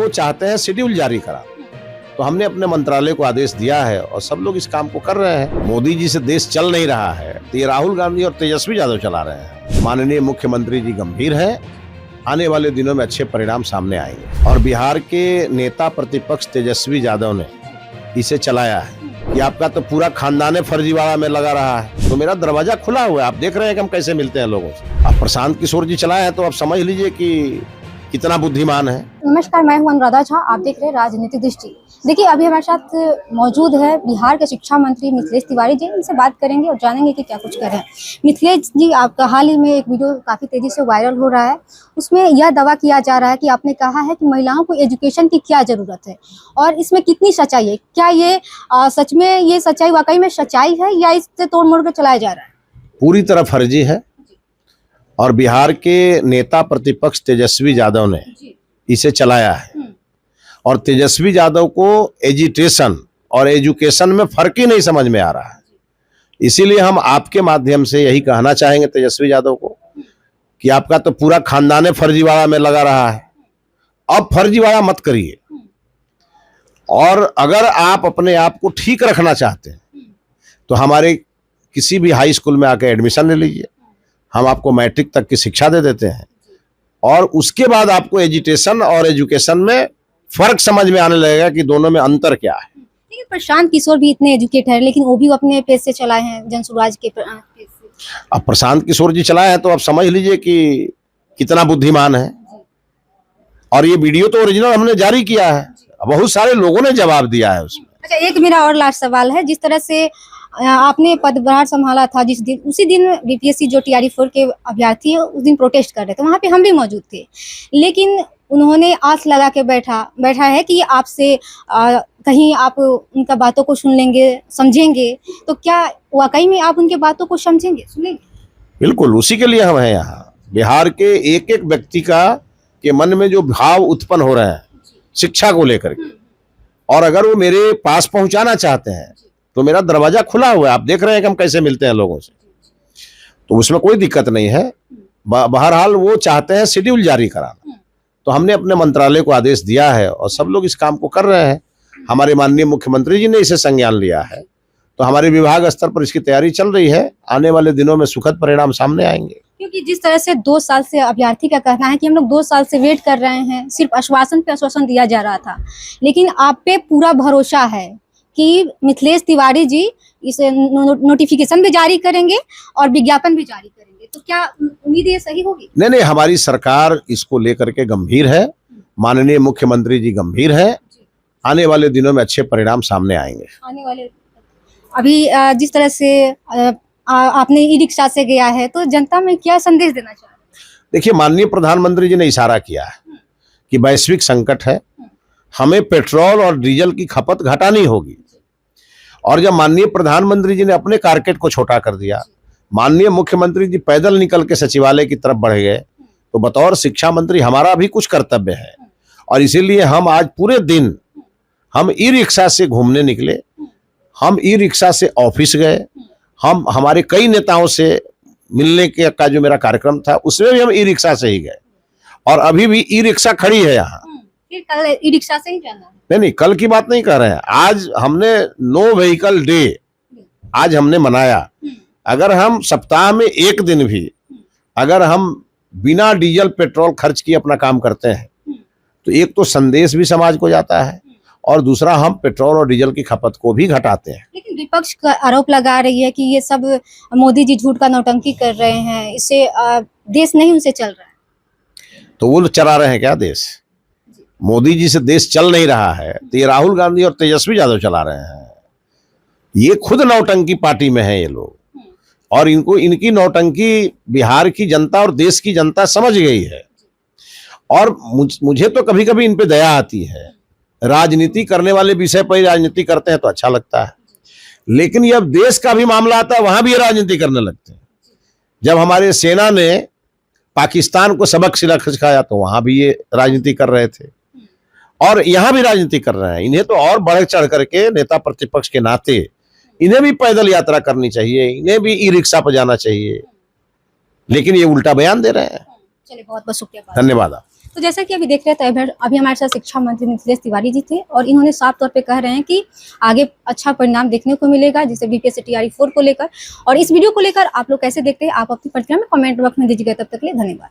वो चाहते हैं शेड्यूल जारी करा। तो हमने अपने मंत्रालय को आदेश दिया है और सब लोग इस काम को कर रहे हैं। मोदी जी से देश चल नहीं रहा है तो ये राहुल गांधी और तेजस्वी यादव चला रहे हैं। माननीय मुख्यमंत्री जी गंभीर हैं, आने वाले दिनों में अच्छे परिणाम सामने आएंगे। और बिहार के नेता प्रतिपक्ष तेजस्वी यादव ने इसे चलाया है कि आपका तो पूरा खानदान फर्जीवाड़ा में लगा रहा है। तो मेरा दरवाजा खुला हुआ है, आप देख रहे हैं कि हम कैसे मिलते हैं लोगों से। आप प्रशांत किशोर जी चलाए हैं तो आप समझ लीजिए कि कितना बुद्धिमान है। नमस्कार, मैं हूं अनुराधा झा, आप देख रहे हैं राजनीतिक दृष्टि। देखिए, अभी हमारे साथ मौजूद है बिहार के शिक्षा मंत्री मिथिलेश तिवारी जी। इनसे बात करेंगे और जानेंगे कि क्या कुछ कर रहे हैं। मिथिलेश जी, आपका हाल ही में एक वीडियो काफी तेजी से वायरल हो रहा है। उसमें यह दावा किया जा रहा है कि आपने कहा है कि महिलाओं को एजुकेशन की क्या जरूरत है और इसमें कितनी सच्चाई है। क्या ये सच में ये सच्चाई वाकई में सच्चाई है या इससे तोड़ मोड़ कर चलाया जा रहा है? पूरी तरह फर्जी है और बिहार के नेता प्रतिपक्ष तेजस्वी यादव ने इसे चलाया है। और तेजस्वी यादव को एजुटेशन और एजुकेशन में फर्क ही नहीं समझ में आ रहा है। इसीलिए हम आपके माध्यम से यही कहना चाहेंगे तेजस्वी यादव को कि आपका तो पूरा खानदान फर्जीवाड़ा में लगा रहा है। अब फर्जीवाड़ा मत करिए और अगर आप अपने आप को ठीक रखना चाहते हैं तो हमारे किसी भी हाई स्कूल में आकर एडमिशन ले लीजिए। हम आपको मैट्रिक तक की शिक्षा दे देते हैं और उसके बाद आपको एजुटेशन और एजुकेशन में फर्क समझ में आने लगेगा कि दोनों में अंतर क्या है। लेकिन प्रशांत किशोर भी इतने एजुकेट है, लेकिन वो भी अपने पेज से चलाए हैं, जनसुराज के पेज से। अब प्रशांत किशोर जी चलाए हैं तो आप समझ लीजिए कि कितना बुद्धिमान है। और ये वीडियो तो ओरिजिनल हमने जारी किया है, बहुत सारे लोगों ने जवाब दिया है उसमें। अच्छा, एक मेरा और लास्ट सवाल है। जिस तरह से आपने पदभार संभाला था जिस दिन, उसी दिन बीपीएससी जो TRE-4 के अभ्यर्थी है उस दिन प्रोटेस्ट कर रहे थे, वहाँ पे हम भी मौजूद थे। लेकिन उन्होंने आस लगा के बैठा है कि आपसे कहीं आप उनका बातों को सुन लेंगे, समझेंगे। तो क्या वाकई में आप उनके बातों को समझेंगे, सुनेंगे? बिल्कुल, उसी के लिए हम हैं यहाँ। बिहार के एक एक व्यक्ति के मन में जो भाव उत्पन्न हो रहे हैं शिक्षा को लेकर के, और अगर वो मेरे पास पहुंचाना चाहते हैं तो मेरा दरवाजा खुला हुआ है। आप देख रहे हैं कि हम कैसे मिलते हैं लोगों से। तो उसमें कोई दिक्कत नहीं है। बहरहाल वो चाहते हैं शेड्यूल जारी कराना। तो हमने अपने मंत्रालय को आदेश दिया है और सब लोग इस काम को कर रहे हैं। हमारे माननीय मुख्यमंत्री जी ने इसे संज्ञान लिया है। तो हमारे विभाग स्तर पर इसकी तैयारी चल रही है। आने वाले दिनों में सुखद परिणाम सामने आएंगे। क्योंकि जिस तरह से 2 साल से अभ्यर्थी का कहना है कि हम लोग 2 साल से वेट कर रहे हैं, सिर्फ आश्वासन पे आश्वासन दिया जा रहा था, लेकिन आप पे पूरा भरोसा है कि मिथिलेश तिवारी जी इसे नोटिफिकेशन भी जारी करेंगे और विज्ञापन भी जारी करेंगे। तो क्या उम्मीद ये सही होगी? नहीं, हमारी सरकार इसको लेकर के गंभीर है। माननीय मुख्यमंत्री जी गंभीर है। आने वाले दिनों में अच्छे परिणाम सामने आएंगे। आने वाले अभी जिस तरह से आपने ई-रिक्शा से गया है, तो जनता में क्या संदेश देना चाह रहे हैं? देखिए, माननीय प्रधानमंत्री जी ने इशारा किया है कि वैश्विक संकट है, हमें पेट्रोल और डीजल की खपत घटानी होगी। और जब माननीय प्रधानमंत्री जी ने अपने टारगेट को छोटा कर दिया, माननीय मुख्यमंत्री जी पैदल निकल के सचिवालय की तरफ बढ़ गए, तो बतौर शिक्षा मंत्री हमारा भी कुछ कर्तव्य है। और इसीलिए हम आज पूरे दिन हम ई-रिक्शा से घूमने निकले, हम ई-रिक्शा से ऑफिस गए, हम हमारे कई नेताओं से मिलने का जो मेरा कार्यक्रम था उसमें भी हम ई-रिक्शा से ही गए। और अभी भी ई-रिक्शा खड़ी है यहाँ। फिर कल ई-रिक्शा से ही जाना है? नहीं, कल की बात नहीं कर रहे हैं। आज हमने नो व्हीकल डे आज हमने मनाया। अगर हम सप्ताह में एक दिन भी अगर हम बिना डीजल पेट्रोल खर्च किए अपना काम करते हैं तो एक तो संदेश भी समाज को जाता है और दूसरा हम पेट्रोल और डीजल की खपत को भी घटाते हैं। लेकिन विपक्ष का आरोप लगा रही है कि ये सब मोदी जी झूठ का नौटंकी कर रहे हैं, इससे देश नहीं उनसे चल रहा है। तो वो चला रहे हैं क्या देश? मोदी जी से देश चल नहीं रहा है तो ये राहुल गांधी और तेजस्वी यादव चला रहे हैं। ये खुद नौटंकी पार्टी में है ये लोग, और इनको इनकी नौटंकी बिहार की जनता और देश की जनता समझ गई है। और मुझे तो कभी कभी इन पे दया आती है। राजनीति करने वाले विषय पर ही राजनीति करते हैं तो अच्छा लगता है, लेकिन ये अब देश का भी मामला आता है वहां भी राजनीति करने लगते हैं। जब हमारे सेना ने पाकिस्तान को सबक सिखाया तो वहां भी ये राजनीति कर रहे थे और यहाँ भी राजनीति कर रहे हैं। इन्हें तो और बढ़ चढ़ करके नेता प्रतिपक्ष के नाते इन्हें भी पैदल यात्रा करनी चाहिए, इन्हें भी ई-रिक्शा पर जाना चाहिए, लेकिन ये उल्टा बयान दे रहे हैं। चलिए, बहुत बहुत शुक्रिया। धन्यवाद। तो जैसा कि अभी देख रहे थे, अभी हमारे साथ शिक्षा मंत्री मिथिलेश तिवारी जी थे और इन्होंने साफ तौर पे कह रहे हैं कि आगे अच्छा परिणाम देखने को मिलेगा, जिसे बीपीएससी टीआरई 4 को लेकर। और इस वीडियो को लेकर आप लोग कैसे देखते हैं, आप अपनी प्रतिक्रिया में कमेंट बॉक्स में दीजिएगा। तब तक के लिए धन्यवाद।